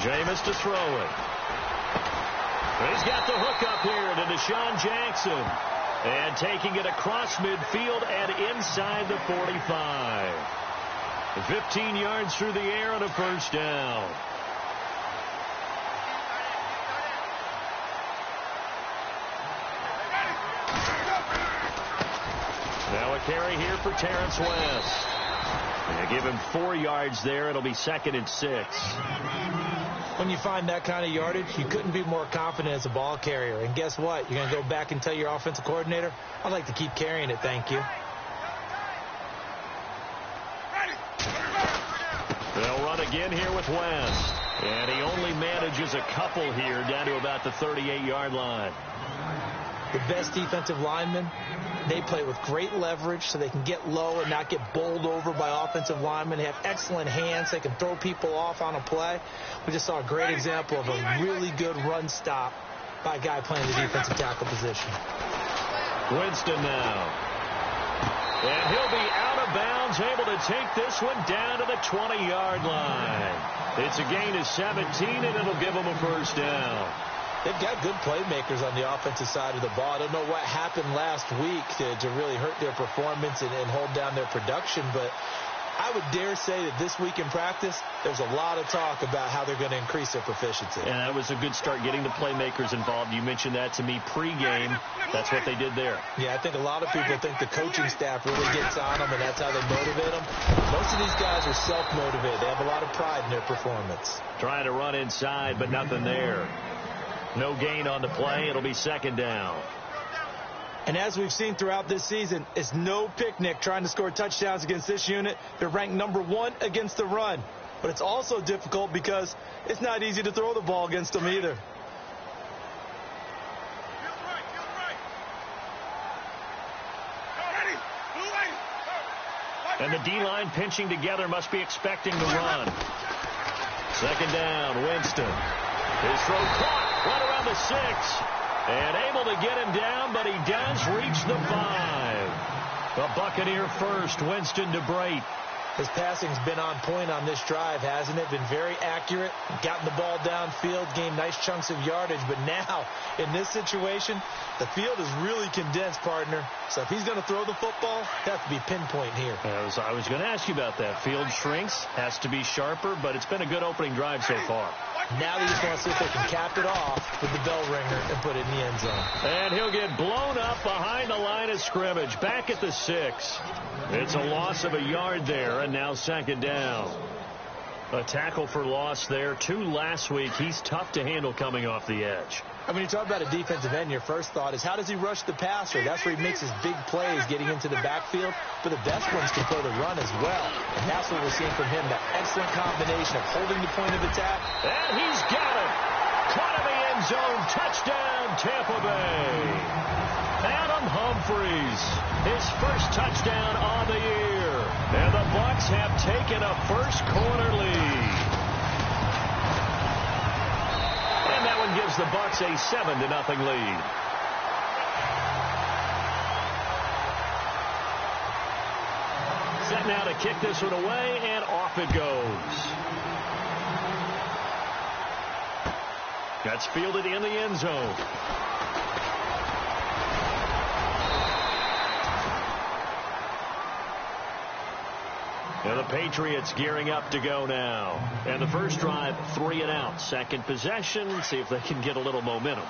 Jameis to throw it. He's got the hook up here to Deshaun Jackson. And taking it across midfield and inside the 45. 15 yards through the air and a first down. Now a carry here for Terrence West. And give him 4 yards there. It'll be 2nd and 6. When you find that kind of yardage, you couldn't be more confident as a ball carrier. And guess what? You're going to go back and tell your offensive coordinator, I'd like to keep carrying it, thank you. They'll run again here with West. And he only manages a couple here down to about the 38-yard line. The best defensive linemen, they play with great leverage so they can get low and not get bowled over by offensive linemen. They have excellent hands. They can throw people off on a play. We just saw a great example of a really good run stop by a guy playing the defensive tackle position. Winston now. And he'll be out of bounds, able to take this one down to the 20-yard line. It's a gain of 17, and it'll give them a first down. They've got good playmakers on the offensive side of the ball. I don't know what happened last week to really hurt their performance and hold down their production, but I would dare say that this week in practice, there's a lot of talk about how they're going to increase their proficiency. And that was a good start, getting the playmakers involved. You mentioned that to me pregame. That's what they did there. Yeah, I think a lot of people think the coaching staff really gets on them, and that's how they motivate them. Most of these guys are self-motivated. They have a lot of pride in their performance. Trying to run inside, but nothing there. No gain on the play. It'll be 2nd down. And as we've seen throughout this season, it's no picnic trying to score touchdowns against this unit. They're ranked #1 against the run. But it's also difficult because it's not easy to throw the ball against them either. And the D-line pinching together must be expecting the run. 2nd down, Winston. His throw caught right around the 6. And able to get him down, but he does reach the 5. The Buccaneer first, Winston to Brait. His passing's been on point on this drive, hasn't it? Been very accurate, gotten the ball downfield, gained nice chunks of yardage. But now, in this situation, the field is really condensed, partner. So if he's going to throw the football, it has to be pinpoint here. I was going to ask you about that. Field shrinks, has to be sharper, but it's been a good opening drive so far. Now they just want to see if they can cap it off with the bell ringer and put it in the end zone. And he'll get blown up behind the line of scrimmage, back at the 6. It's a loss of a yard there, and now 2nd down. A tackle for loss there. 2 last week. He's tough to handle coming off the edge. And when you talk about a defensive end, your first thought is, how does he rush the passer? That's where he makes his big plays, getting into the backfield. But the best ones can play the run as well. And that's what we're seeing from him, that excellent combination of holding the point of attack. And he's got it. Caught in the end zone. Touchdown, Tampa Bay. Adam Humphries, his first touchdown on the year. And the Bucs have taken a first-quarter lead. And that one gives the Bucs a 7-0 lead. Set now to kick this one away, and off it goes. That's fielded in the end zone. And the Patriots gearing up to go now. And the first drive, 3 and out. Second possession, see if they can get a little momentum.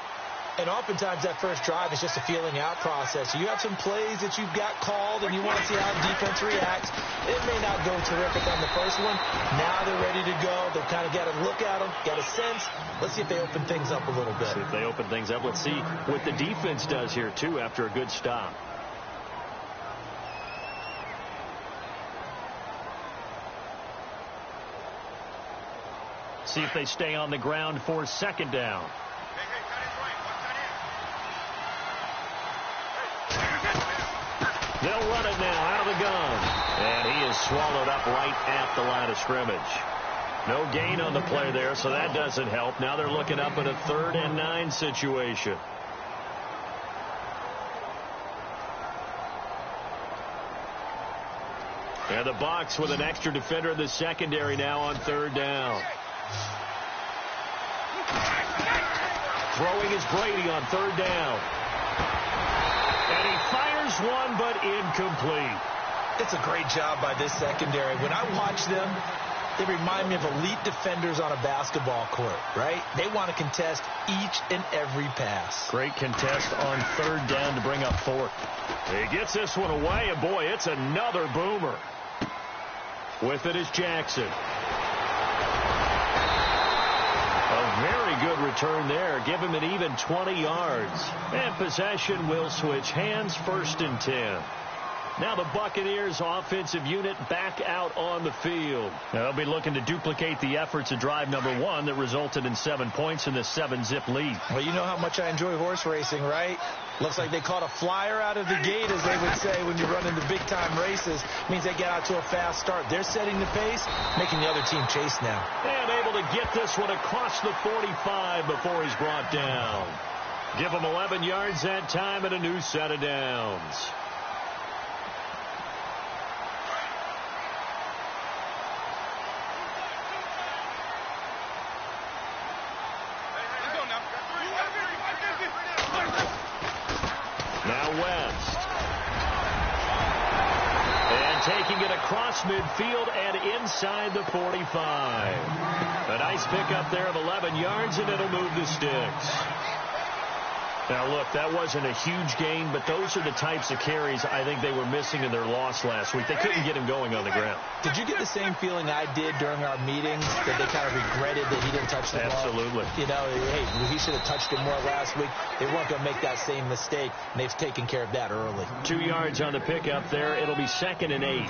And oftentimes that first drive is just a feeling out process. You have some plays that you've got called and you want to see how defense reacts. It may not go terrific on the first one. Now they're ready to go. They've kind of got to look at them, got a sense. Let's see if they open things up a little bit. See if they open things up. Let's see what the defense does here, too, after a good stop. See if they stay on the ground for 2nd down. They'll run it now out of the gun. And he is swallowed up right at the line of scrimmage. No gain on the play there, so that doesn't help. Now they're looking up at a 3rd and 9 situation. And the Bucs with an extra defender in the secondary now on 3rd down. Throwing is Brady on third down. And he fires one, but incomplete. It's a great job by this secondary. When I watch them, they remind me of elite defenders on a basketball court, right? They want to contest each and every pass. Great contest on third down to bring up fourth. He gets this one away, and boy, it's another boomer. With it is Jackson. A very good return there. Give him an even 20 yards. And possession will switch hands, 1st and 10. Now the Buccaneers offensive unit back out on the field. They'll be looking to duplicate the efforts of drive number 1 that resulted in 7 points in the 7-zip lead. Well, you know how much I enjoy horse racing, right? Looks like they caught a flyer out of the gate, as they would say when you run into big-time races. Means they get out to a fast start. They're setting the pace, making the other team chase now. And able to get this one across the 45 before he's brought down. Give him 11 yards that time and a new set of downs. Now West. And taking it across midfield and inside the 45. A nice pickup there of 11 yards, and it'll move the sticks. Now, look, that wasn't a huge gain, but those are the types of carries I think they were missing in their loss last week. They couldn't get him going on the ground. Did you get the same feeling I did during our meetings, that they kind of regretted that he didn't touch the ball? Absolutely. You know, hey, he should have touched it more last week. They weren't going to make that same mistake, and they've taken care of that early. 2 yards on the pickup there. It'll be 2nd and 8.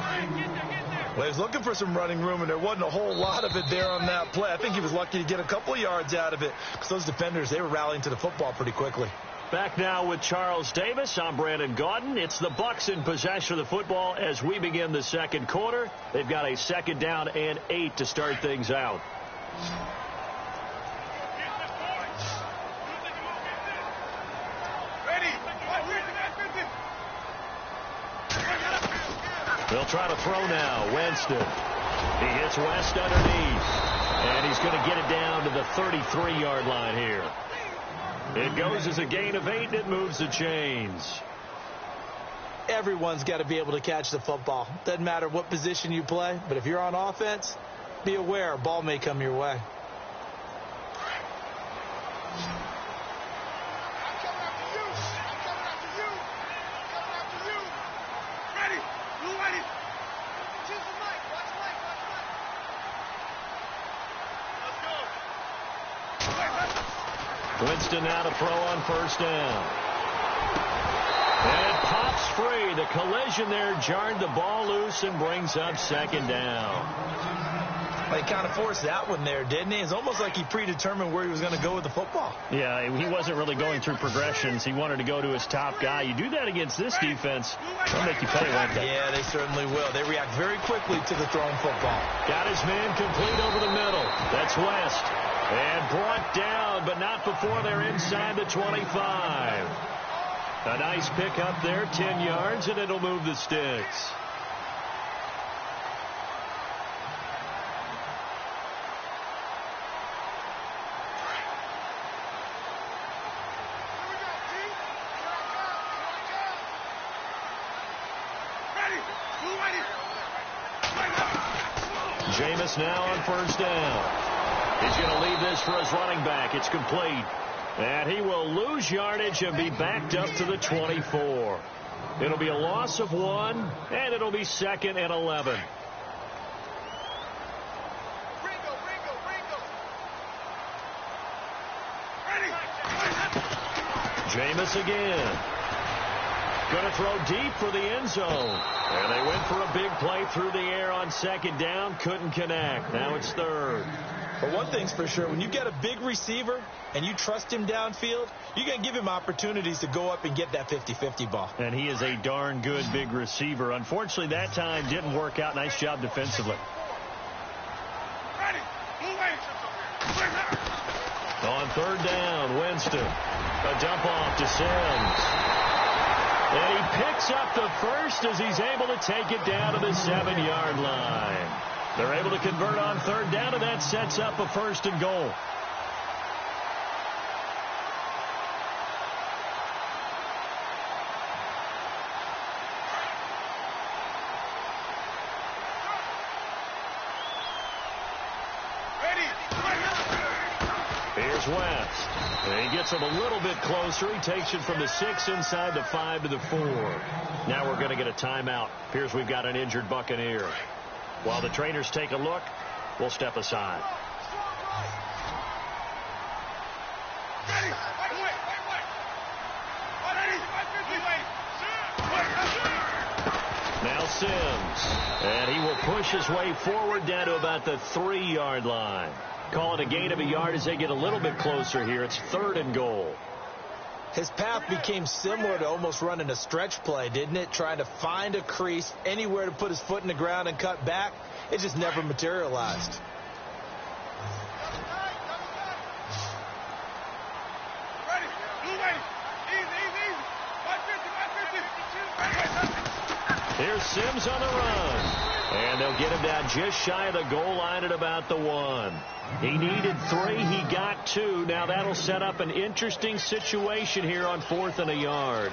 Well, he was looking for some running room, and there wasn't a whole lot of it there on that play. I think he was lucky to get a couple of yards out of it, because those defenders, they were rallying to the football pretty quickly. Back now with Charles Davis. I'm Brandon Gaudin. It's the Bucs in possession of the football as we begin the second quarter. They've got a 2nd down and 8 to start things out. They'll try to throw now. Winston. He hits West underneath. And he's going to get it down to the 33-yard line here. It goes as a gain of 8, and it moves the chains. Everyone's got to be able to catch the football. Doesn't matter what position you play, but if you're on offense, be aware a ball may come your way. Winston now to throw on 1st down. And it pops free. The collision there jarred the ball loose and brings up 2nd down. Well, he kind of forced that one there, didn't he? It's almost like he predetermined where he was going to go with the football. Yeah, he wasn't really going through progressions. He wanted to go to his top guy. You do that against this defense, they'll make you pay, won't they? Yeah, they certainly will. They react very quickly to the thrown football. Got his man complete over the middle. That's West. And brought down, but not before they're inside the 25. A nice pickup there, 10 yards, and it'll move the sticks. Jameis now on 1st down. He's going to leave this for his running back. It's complete. And he will lose yardage and be backed up to the 24. It'll be a loss of 1, and it'll be 2nd and 11. Jameis again. Going to throw deep for the end zone. And they went for a big play through the air on 2nd down. Couldn't connect. Now it's 3rd. But one thing's for sure, when you get a big receiver and you trust him downfield, you're going to give him opportunities to go up and get that 50-50 ball. And he is a darn good big receiver. Unfortunately, that time didn't work out. Nice job defensively. On 3rd down, Winston. A dump off to Sims. And he picks up the first as he's able to take it down to the 7-yard line. They're able to convert on 3rd down, and that sets up a 1st and goal. is West. And he gets him a little bit closer. He takes it from the 6 inside the 5 to the 4. Now we're going to get a timeout. Appears we've got an injured Buccaneer. While the trainers take a look, we'll step aside. Now Sims, and he will push his way forward down to about the 3-yard line. Call it a gain of a yard as they get a little bit closer here. It's 3rd and goal. His path became similar to almost running a stretch play, didn't it? Trying to find a crease, anywhere to put his foot in the ground and cut back. It just never materialized. Here's Sims on the run. And they'll get him down just shy of the goal line at about the 1. He needed 3. He got 2. Now that'll set up an interesting situation here on 4th and a yard.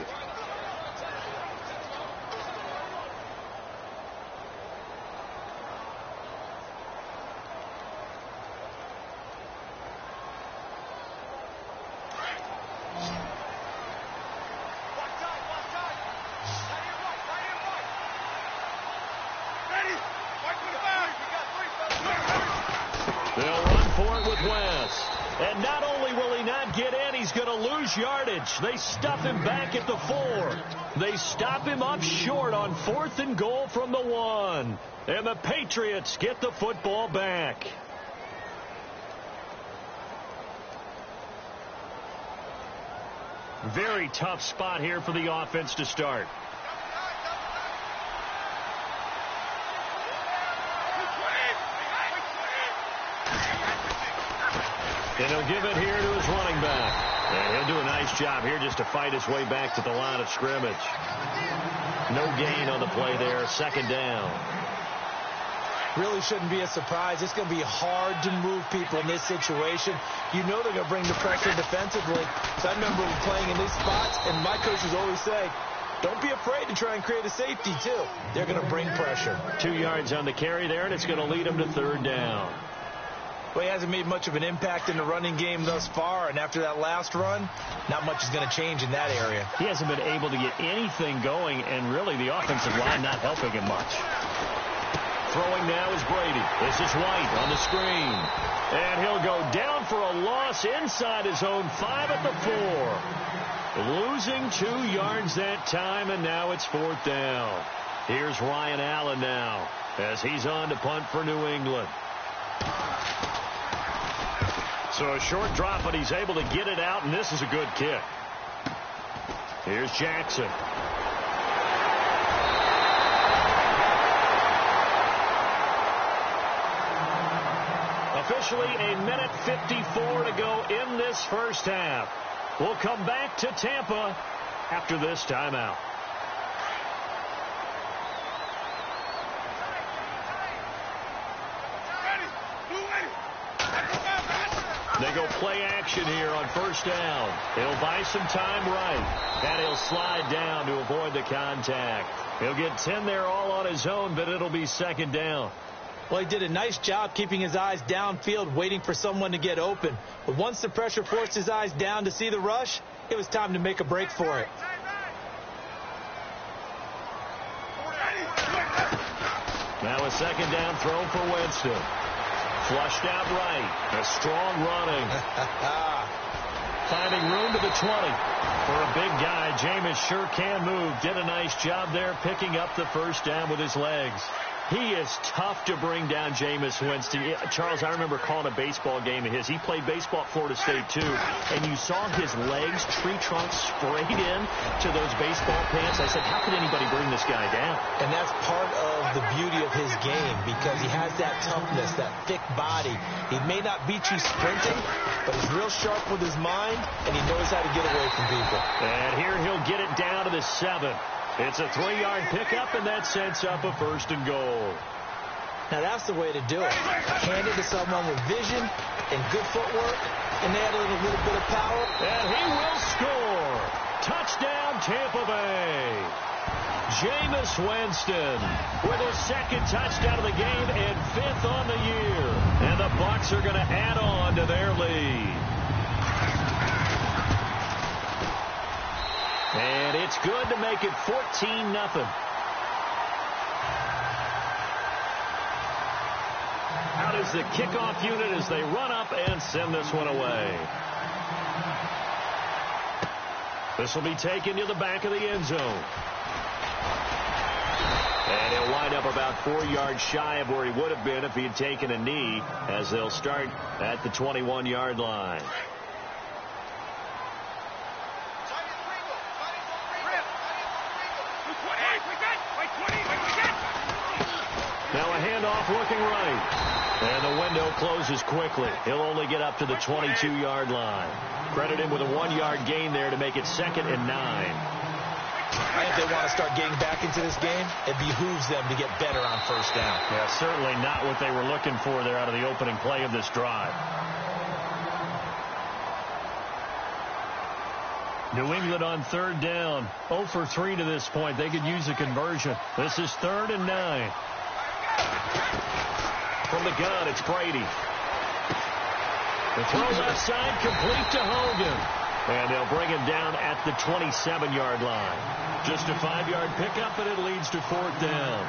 They'll run for it with West. And not only will he not get in, he's going to lose yardage. They stuff him back at the 4. They stop him up short on 4th and goal from the 1. And the Patriots get the football back. Very tough spot here for the offense to start. And he'll give it here to his running back. And he'll do a nice job here just to fight his way back to the line of scrimmage. No gain on the play there. 2nd down. Really shouldn't be a surprise. It's going to be hard to move people in this situation. You know they're going to bring the pressure defensively. So I remember playing in these spots, and my coaches always say, don't be afraid to try and create a safety, too. They're going to bring pressure. 2 yards on the carry there, and it's going to lead him to 3rd down. Well, he hasn't made much of an impact in the running game thus far, and after that last run, not much is going to change in that area. He hasn't been able to get anything going, and really the offensive line not helping him much. Throwing now is Brady. This is White on the screen. And he'll go down for a loss inside his own 5 at the 4. Losing 2 yards that time, and now it's 4th down. Here's Ryan Allen now as he's on to punt for New England. So a short drop, but he's able to get it out, and this is a good kick. Here's Jackson. Officially a minute 54 to go in this first half. We'll come back to Tampa after this timeout. They go play action here on 1st down. He'll buy some time right. And he'll slide down to avoid the contact. He'll get 10 there all on his own, but it'll be 2nd down. Well, he did a nice job keeping his eyes downfield, waiting for someone to get open. But once the pressure forced his eyes down to see the rush, it was time to make a break for it. Now a 2nd down throw for Winston. Flushed out right. A strong running. Finding room to the 20. For a big guy, Jameis sure can move. Did a nice job there picking up the 1st down with his legs. He is tough to bring down, Jameis Winston. Charles, I remember calling a baseball game of his. He played baseball at Florida State, too. And you saw his legs, tree trunks sprayed in to those baseball pants. I said, how could anybody bring this guy down? And that's part of the beauty of his game, because he has that toughness, that thick body. He may not beat you sprinting, but he's real sharp with his mind, and he knows how to get away from people. And here he'll get it down to the 7. It's a 3-yard pickup, and that sets up a 1st and goal. Now, that's the way to do it. Hand it to someone with vision and good footwork, and add a little bit of power. And he will score. Touchdown, Tampa Bay. Jameis Winston with his 2nd touchdown of the game and 5th on the year. And the Bucs are going to add on to their lead. And it's good to make it 14-0. Out is the kickoff unit as they run up and send this one away. This will be taken to the back of the end zone. And he'll wind up about 4 yards shy of where he would have been if he had taken a knee, as they'll start at the 21-yard line. Now a handoff looking right. And the window closes quickly. He'll only get up to the 22-yard line. Credit him with a 1-yard gain there to make it 2nd and 9. If they want to start getting back into this game, it behooves them to get better on first down. Yeah, certainly not what they were looking for there out of the opening play of this drive. New England on 3rd down. 0 for 3 to this point. They could use a conversion. This is 3rd and 9. From the gun, it's Brady. The throw left side, complete to Hogan. And they'll bring him down at the 27-yard line. Just a 5-yard pickup, and it leads to 4th down.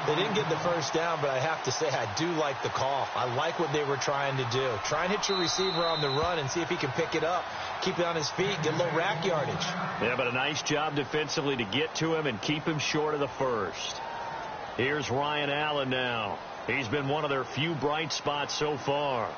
They didn't get the first down, but I have to say I do like the call. I like what they were trying to do. Try and hit your receiver on the run and see if he can pick it up, keep it on his feet, get a little rack yardage. Yeah, but a nice job defensively to get to him and keep him short of the first. Here's Ryan Allen now. He's been one of their few bright spots so far.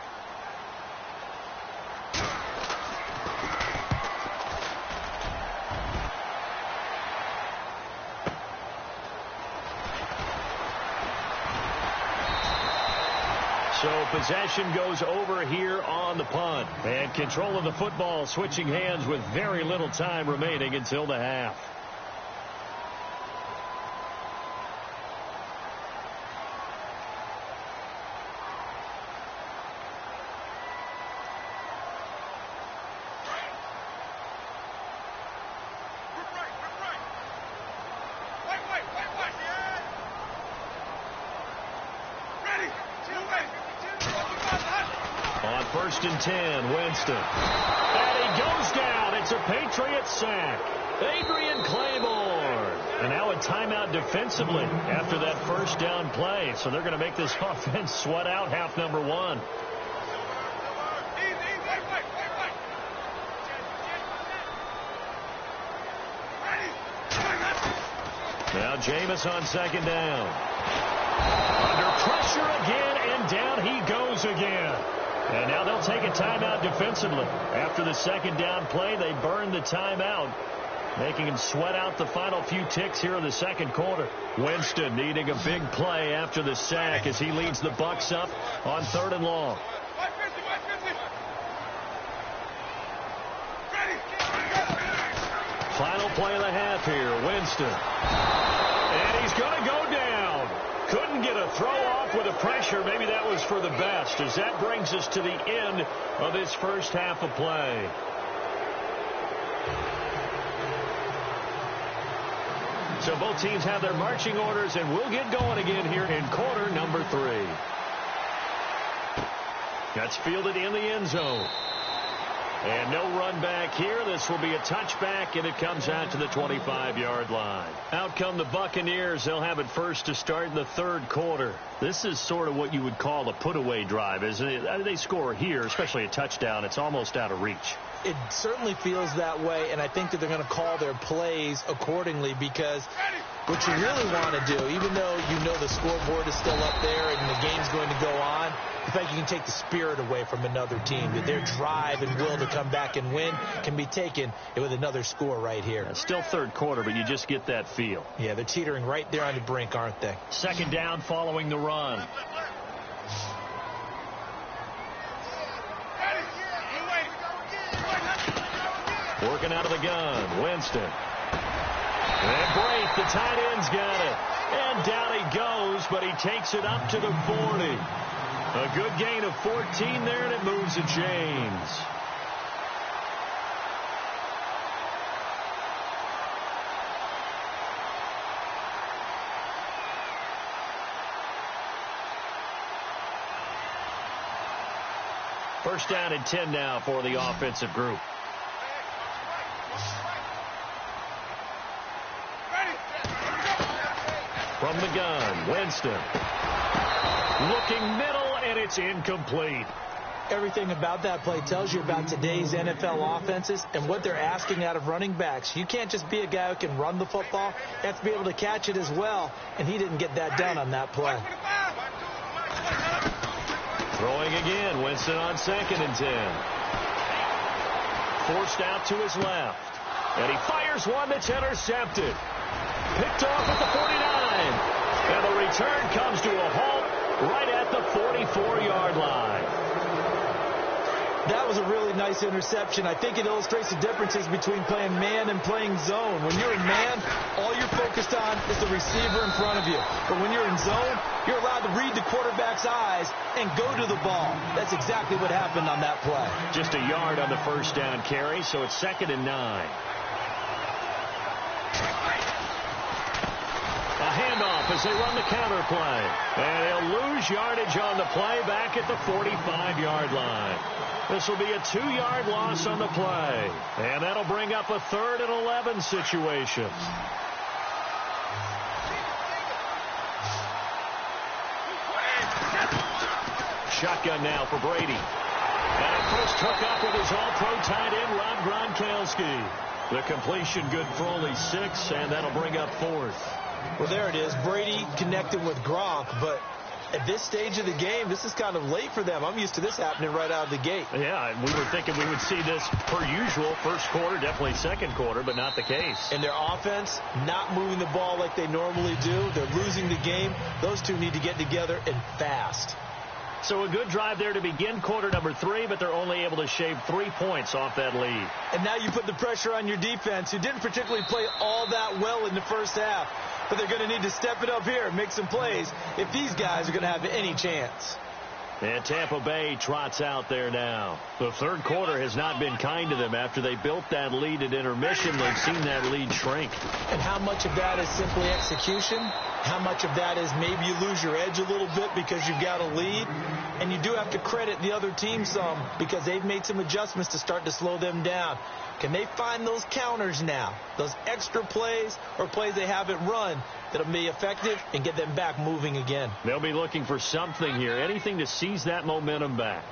So possession goes over here on the punt. And control of the football switching hands with very little time remaining until the half. On 1st and 10, Winston. And he goes down. It's a Patriot sack. Adrian Claiborne. And now a timeout defensively after that first down play. So they're going to make this offense sweat out half number 1. Now Jameis on 2nd down. Under pressure again, and down he goes again. And now they'll take a timeout defensively. After the 2nd down play, they burn the timeout, making him sweat out the final few ticks here in the 2nd quarter. Winston needing a big play after the sack as he leads the Bucs up on 3rd and long. Final play of the half here, Winston. And he's going to go down. Couldn't get a throw off with the pressure. Maybe that was for the best, as that brings us to the end of this first half of play. So both teams have their marching orders, and we'll get going again here in quarter number 3. That's fielded in the end zone. And no run back here. This will be a touchback, and it comes out to the 25-yard line. Out come the Buccaneers. They'll have it first to start in the 3rd quarter. This is sort of what you would call a put-away drive, isn't it? They score here, especially a touchdown. It's almost out of reach. It certainly feels that way, and I think that they're going to call their plays accordingly, because what you really want to do, even though you know the scoreboard is still up there and the game's going to go on, the fact you can take the spirit away from another team, that their drive and will to come back and win can be taken with another score right here. It's still 3rd quarter, but you just get that feel. Yeah, they're teetering right there on the brink, aren't they? 2nd down following the run. Working out of the gun, Winston. And Brate, the tight end's got it. And down he goes, but he takes it up to the 40. A good gain of 14 there, and it moves the chains. First down and 10 now for the offensive group. run. Winston. Looking middle, and it's incomplete. Everything about that play tells you about today's NFL offenses and what they're asking out of running backs. You can't just be a guy who can run the football. You have to be able to catch it as well, and he didn't get that done on that play. Throwing again. Winston on 2nd and 10. Forced out to his left. And he fires one that's intercepted. Picked off at the 49. And the return comes to a halt right at the 44-yard line. That was a really nice interception. I think it illustrates the differences between playing man and playing zone. When you're in man, all you're focused on is the receiver in front of you. But when you're in zone, you're allowed to read the quarterback's eyes and go to the ball. That's exactly what happened on that play. Just a yard on the first down carry, so it's 2nd and 9. A handoff as they run the counter play. And they'll lose yardage on the play back at the 45-yard line. This will be a 2-yard loss on the play. And that'll bring up a 3rd and 11 situation. Shotgun now for Brady. And first took up with his all-pro tight end, Rob Gronkowski. The completion good for only 6, and that'll bring up 4th. Well, there it is. Brady connected with Gronk, but at this stage of the game, this is kind of late for them. I'm used to this happening right out of the gate. Yeah, and we were thinking we would see this per usual. First quarter, definitely second quarter, but not the case. And their offense not moving the ball like they normally do. They're losing the game. Those two need to get together and fast. So a good drive there to begin quarter number 3, but they're only able to shave 3 points off that lead. And now you put the pressure on your defense, who didn't particularly play all that well in the first half. But they're going to need to step it up here and make some plays if these guys are going to have any chance. And Tampa Bay trots out there now. The third quarter has not been kind to them. After they built that lead at intermission, they've seen that lead shrink. And how much of that is simply execution? How much of that is maybe you lose your edge a little bit because you've got a lead? And you do have to credit the other team some because they've made some adjustments to start to slow them down. Can they find those counters now, those extra plays or plays they haven't run that'll be effective and get them back moving again? They'll be looking for something here, anything to seize that momentum back.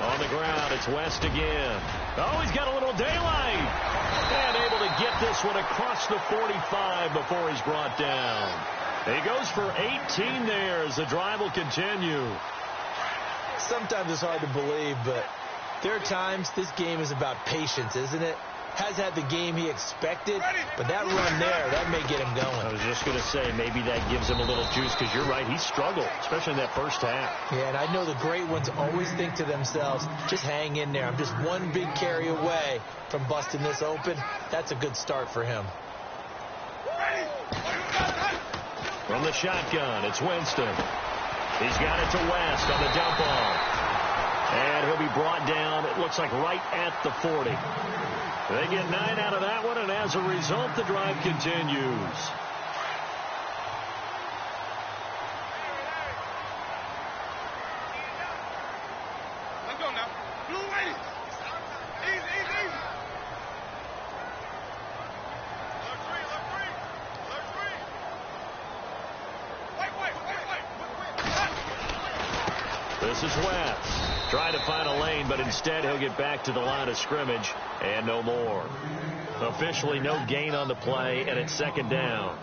On the ground, it's West again. Oh, he's got a little daylight. And able to get this one across the 45 before he's brought down. He goes for 18 there as the drive will continue. Sometimes it's hard to believe, but there are times this game is about patience, isn't it? Has had the game he expected, but that run there, that may get him going. I was just going to say, maybe that gives him a little juice, because you're right, he struggled, especially in that first half. Yeah, and I know the great ones always think to themselves, just hang in there. I'm just one big carry away from busting this open. That's a good start for him. From the shotgun, it's Winston. He's got it to West on the dump off. And he'll be brought down, it looks like right at the 40. They get 9 out of that one, and as a result, the drive continues. Let's go now. Blue lady. Easy, easy, easy. Look three. Wait. This is West. Trying to find a lane, but instead he'll get back to the line of scrimmage and no more. Officially no gain on the play, and it's second down.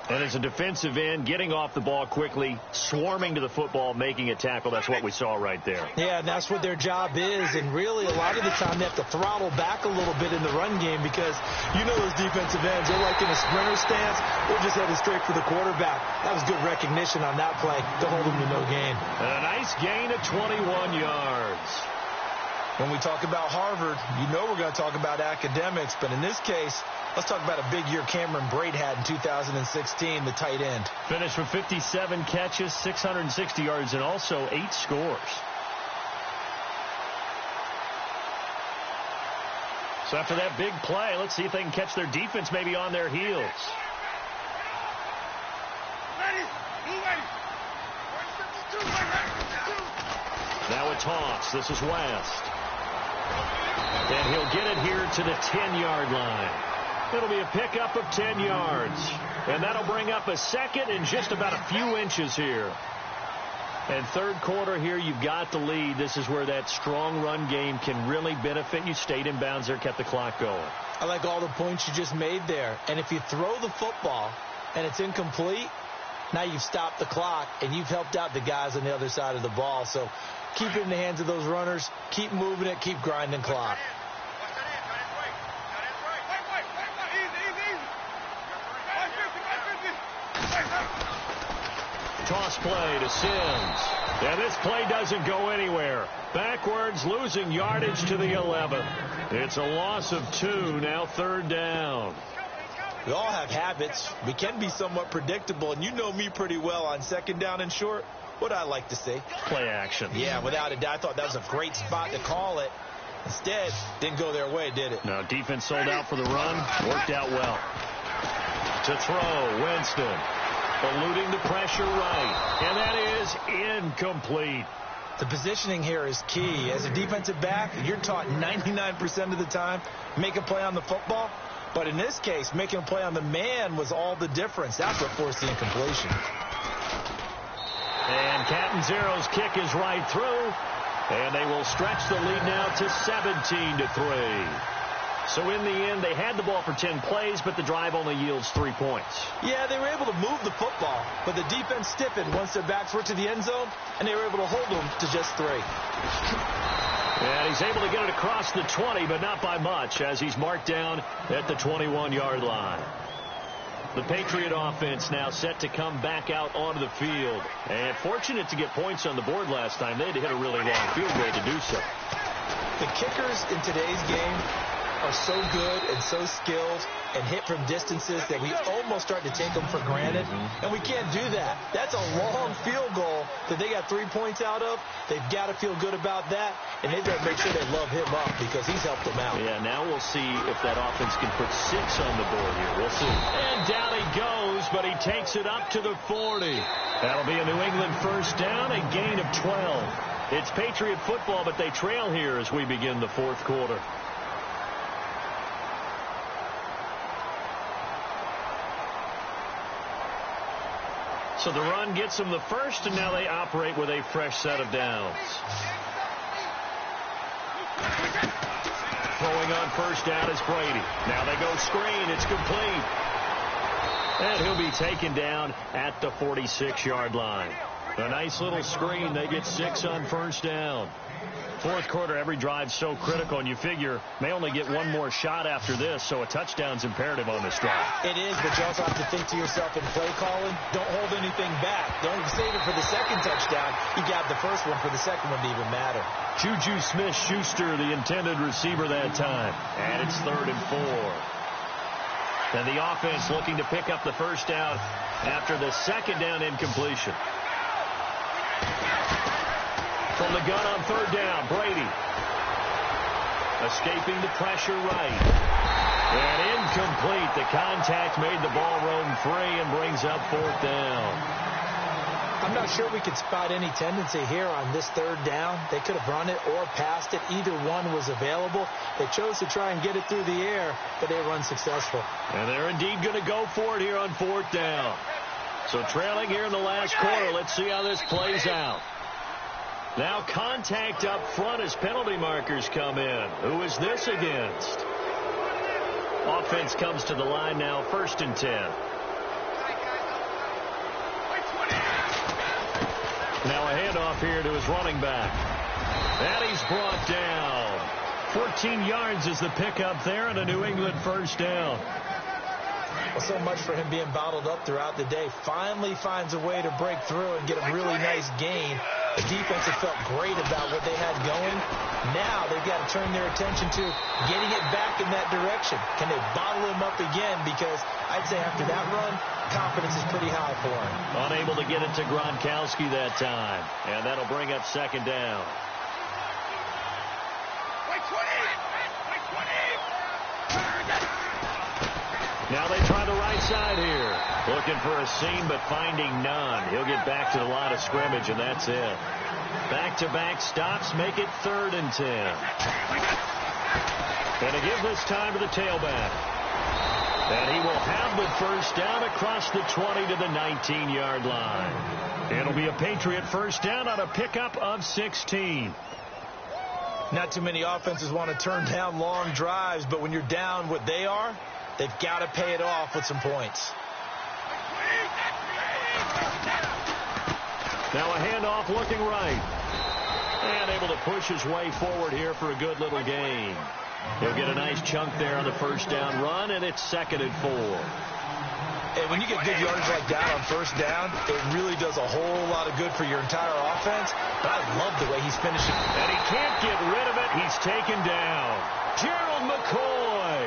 And as a defensive end, getting off the ball quickly, swarming to the football, making a tackle, that's what we saw right there. Yeah, and that's what their job is. And really, a lot of the time, they have to throttle back a little bit in the run game because you know those defensive ends, they're like in a sprinter stance. They're just headed straight for the quarterback. That was good recognition on that play to hold them to no gain. And a nice gain of 21 yards. When we talk about Harvard, you know we're going to talk about academics, but in this case, let's talk about a big year Cameron Brate had in 2016, the tight end. Finished with 57 catches, 660 yards, and also 8 scores. So after that big play, let's see if they can catch their defense maybe on their heels. Now a toss. This is West. And he'll get it here to the 10-yard line. It'll be a pickup of 10 yards. And that'll bring up a second and just about a few inches here. And third quarter here, you've got the lead. This is where that strong run game can really benefit you. Stayed in bounds there, kept the clock going. I like all the points you just made there. And if you throw the football and it's incomplete, now you've stopped the clock and you've helped out the guys on the other side of the ball. So keep it in the hands of those runners. Keep moving it. Keep grinding clock. Toss play to Sims. And this play doesn't go anywhere. Backwards, losing yardage to the 11. It's a loss of 2, now third down. We all have habits. We can be somewhat predictable, and you know me pretty well on second down and short. What I like to see? Play action. Yeah, without a doubt. I thought that was a great spot to call it. Instead, didn't go their way, did it? No, defense sold out for the run. Worked out well. To throw, Winston. Eluding the pressure right. And that is incomplete. The positioning here is key. As a defensive back, you're taught 99% of the time, make a play on the football. But in this case, making a play on the man was all the difference. That's what forced the incompletion. And Catanzaro's kick is right through. And they will stretch the lead now to 17-3. So in the end, they had the ball for 10 plays, but the drive only yields 3 points. Yeah, they were able to move the football, but the defense stiffened once their backs were to the end zone, and they were able to hold them to just 3. And he's able to get it across the 20, but not by much, as he's marked down at the 21-yard line. The Patriot offense now set to come back out onto the field. And fortunate to get points on the board last time. They had to hit a really long field goal to do so. The kickers in today's game are so good and so skilled and hit from distances that we almost start to take them for granted. And we can't do that. That's a long field goal that they got 3 points out of. They've got to feel good about that, and they've got to make sure they love him up because he's helped them out. Yeah, now we'll see if that offense can put 6 on the board here. We'll see. And down he goes, but he takes it up to the 40. That'll be a New England first down, a gain of 12. It's Patriot football, but they trail here as we begin the fourth quarter. So the run gets them the first, and now they operate with a fresh set of downs. Throwing on first down is Brady. Now they go screen. It's complete. And he'll be taken down at the 46-yard line. A nice little screen. They get 6 on first down. Fourth quarter, every drive's so critical, and you figure may only get one more shot after this, so a touchdown's imperative on this drive. It is, but you also have to think to yourself in play calling, don't hold anything back. Don't save it for the second touchdown. You got the first one for the second one to even matter. Juju Smith-Schuster, the intended receiver that time. And it's 3rd and 4. And the offense looking to pick up the first down after the second down incompletion. From the gun on 3rd down, Brady. Escaping the pressure right. And incomplete. The contact made the ball roam free and brings up 4th down. I'm not sure we could spot any tendency here on this 3rd down. They could have run it or passed it. Either one was available. They chose to try and get it through the air, but they were unsuccessful. And they're indeed going to go for it here on 4th down. So trailing here in the last quarter. Let's see how this plays out. Now contact up front as penalty markers come in. Who is this against? Offense comes to the line now, 1st and 10. Now a handoff here to his running back. And he's brought down. 14 yards is the pickup there and a New England first down. Well, so much for him being bottled up throughout the day. Finally finds a way to break through and get a really nice gain. The defense have felt great about what they had going. Now they've got to turn their attention to getting it back in that direction. Can they bottle him up again? Because I'd say after that run, confidence is pretty high for him. Unable to get it to Gronkowski that time. And that'll bring up 2nd down. Now they try the right side here. Looking for a seam, but finding none. He'll get back to the line of scrimmage, and that's it. Back-to-back stops make it 3rd and 10. And to give this time to the tailback. And he will have the first down across the 20 to the 19-yard line. It'll be a Patriot first down on a pickup of 16. Not too many offenses want to turn down long drives, but when you're down what they are, they've got to pay it off with some points. Now a handoff looking right. And able to push his way forward here for a good little gain. He'll get a nice chunk there on the first down run, and it's 2nd and 4. And when you get good yardage like that on first down, it really does a whole lot of good for your entire offense. But I love the way he's finishing. And he can't get rid of it. He's taken down. Gerald McCoy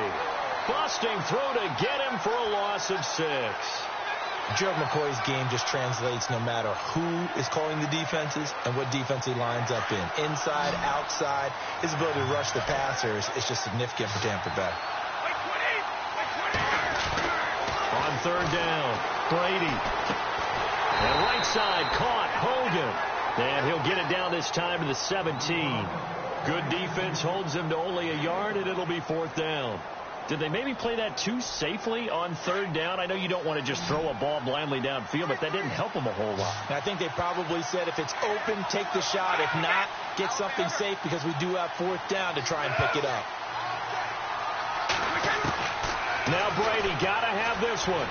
busting through to get him for a loss of 6. Gerald McCoy's game just translates no matter who is calling the defenses and what defense he lines up in. Inside, outside, his ability to rush the passers is just significant for Tampa Bay. On 3rd down, Brady. And right side caught, Hogan. And he'll get it down this time to the 17. Good defense holds him to only a yard, and it'll be 4th down. Did they maybe play that too safely on 3rd down? I know you don't want to just throw a ball blindly downfield, but that didn't help them a whole lot. And I think they probably said if it's open, take the shot. If not, get something safe because we do have 4th down to try and pick it up. Now Brady got to have this one.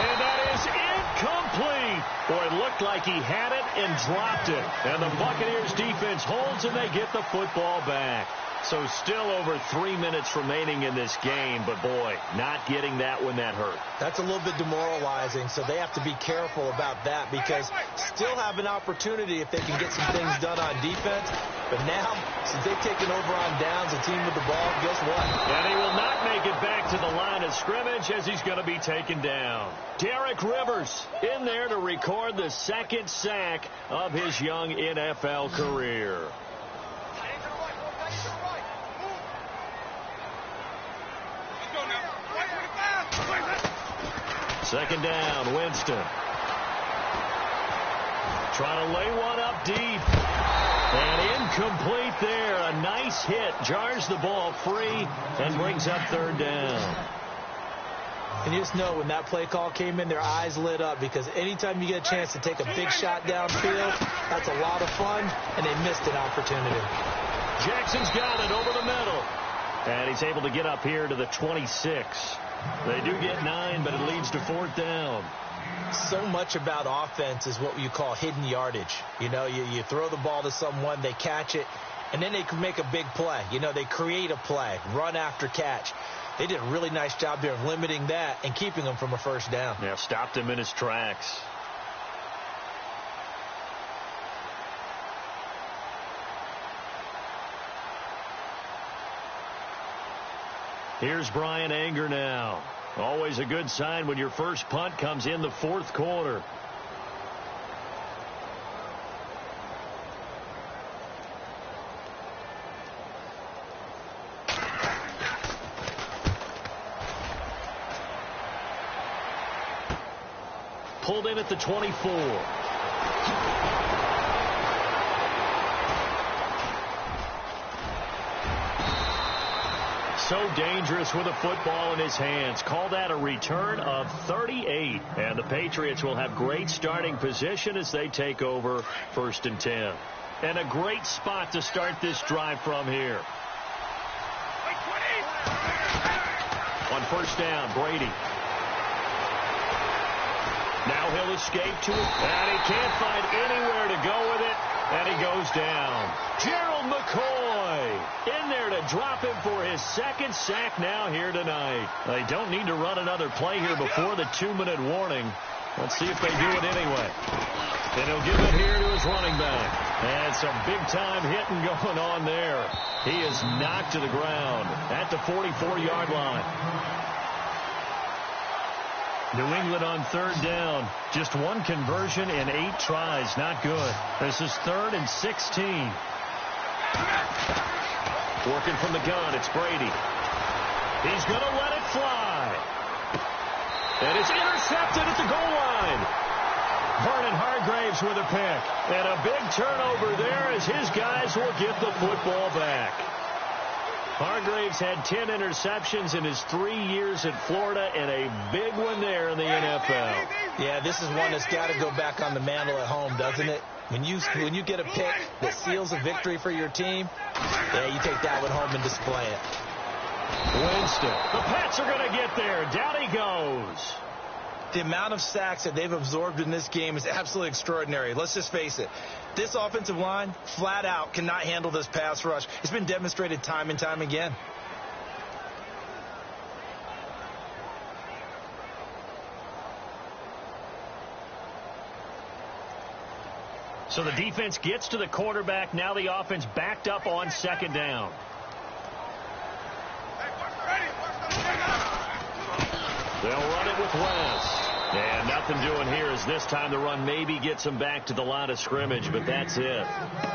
And that is incomplete. Boy, it looked like he had it and dropped it. And the Buccaneers defense holds and they get the football back. So still over 3 minutes remaining in this game, but boy, not getting that when that hurt. That's a little bit demoralizing, so they have to be careful about that because still have an opportunity if they can get some things done on defense. But now, since they've taken over on downs, the team with the ball, guess what? And he will not make it back to the line of scrimmage as he's going to be taken down. Derek Rivers in there to record the 2nd sack of his young NFL career. 2nd down, Winston. Trying to lay one up deep. And incomplete there. A nice hit. Jars the ball free and brings up 3rd down. And you just know when that play call came in, their eyes lit up because anytime you get a chance to take a big shot downfield, that's a lot of fun, and they missed an opportunity. Jackson's got it over the middle. And he's able to get up here to the 26. They do get 9, but it leads to 4th down. So much about offense is what you call hidden yardage. You know, you throw the ball to someone, they catch it, and then they can make a big play. You know, they create a play, run after catch. They did a really nice job there of limiting that and keeping him from a first down. Yeah, stopped him in his tracks. Here's Brian Anger now. Always a good sign when your first punt comes in the 4th quarter. Pulled in at the 24. So dangerous with a football in his hands. Call that a return of 38. And the Patriots will have great starting position as they take over 1st and 10. And a great spot to start this drive from here. On 1st down, Brady. Now he'll escape to it. And he can't find anywhere to go with it. And he goes down. Gerald McCoy in there to drop him for his 2nd sack now here tonight. They don't need to run another play here before the 2-minute warning. Let's see if they do it anyway. And he'll give it here to his running back. And some big-time hitting going on there. He is knocked to the ground at the 44-yard line. New England on 3rd down. Just 1 conversion in 8 tries. Not good. This is 3rd and 16. Working from the gun, it's Brady. He's going to let it fly. And it's intercepted at the goal line. Vernon Hargreaves with a pick. And a big turnover there as his guys will get the football back. Hargraves had 10 interceptions in his 3 years at Florida and a big one there in the NFL. Yeah, this is one that's got to go back on the mantle at home, doesn't it? When you get a pick that seals a victory for your team, yeah, you take that one home and display it. Winston. The Pats are going to get there. Down he goes. The amount of sacks that they've absorbed in this game is absolutely extraordinary. Let's just face it. This offensive line, flat out, cannot handle this pass rush. It's been demonstrated time and time again. So the defense gets to the quarterback. Now the offense backed up on second down. They'll run it with West. And nothing doing here as this time the run maybe gets them back to the line of scrimmage, but that's it.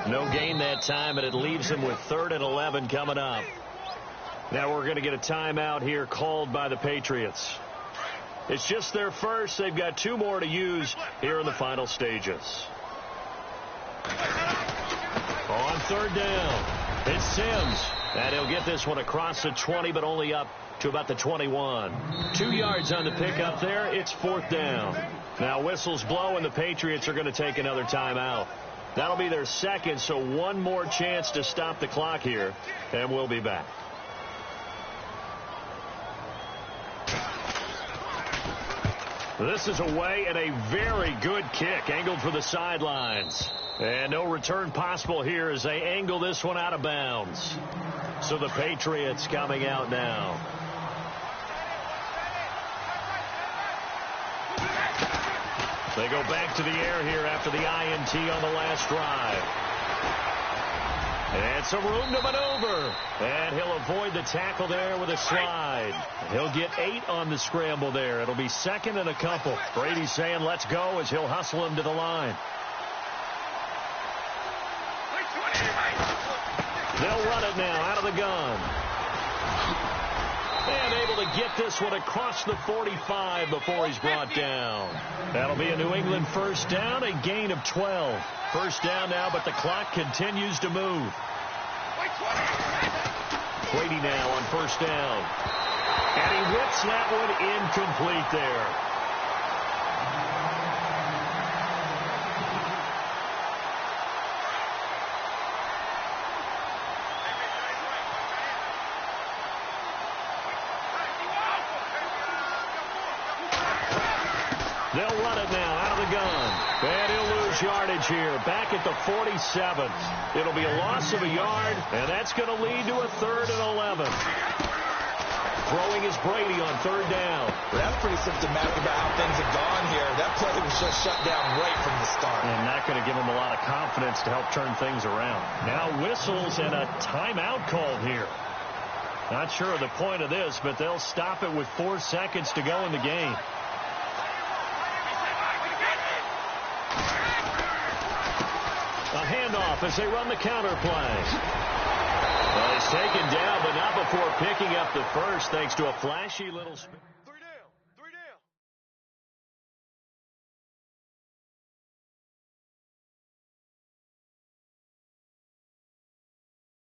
No gain that time, and it leaves them with 3rd and 11 coming up. Now we're going to get a timeout here called by the Patriots. It's just their first. They've got 2 more to use here in the final stages. On 3rd down, it's Sims. And he'll get this one across the 20, but only up to about the 21. 2 yards on the pickup there. It's 4th down. Now whistles blow, and the Patriots are going to take another timeout. That'll be their second, so one more chance to stop the clock here, and we'll be back. This is away, and a very good kick angled for the sidelines. And no return possible here as they angle this one out of bounds. So the Patriots coming out now. They go back to the air here after the INT on the last drive. And some room to maneuver. And he'll avoid the tackle there with a slide. He'll get 8 on the scramble there. It'll be 2nd and a couple. Brady's saying let's go as he'll hustle him to the line. They'll run it now out of the gun. And able to get this one across the 45 before he's brought down. That'll be a New England first down, a gain of 12. First down now, but the clock continues to move. Brady now on first down. And he whips that one incomplete there. They'll run it now out of the gun. And he'll lose yardage here. Back at the 47th. It'll be a loss of a yard, and that's going to lead to a 3rd and 11. Throwing is Brady on 3rd down. That's pretty symptomatic about how things have gone here. That play was just shut down right from the start. And not going to give him a lot of confidence to help turn things around. Now whistles and a timeout called here. Not sure of the point of this, but they'll stop it with 4 seconds to go in the game. A handoff as they run the counter play. Well, he's taken down, but not before picking up the first thanks to a flashy little spin.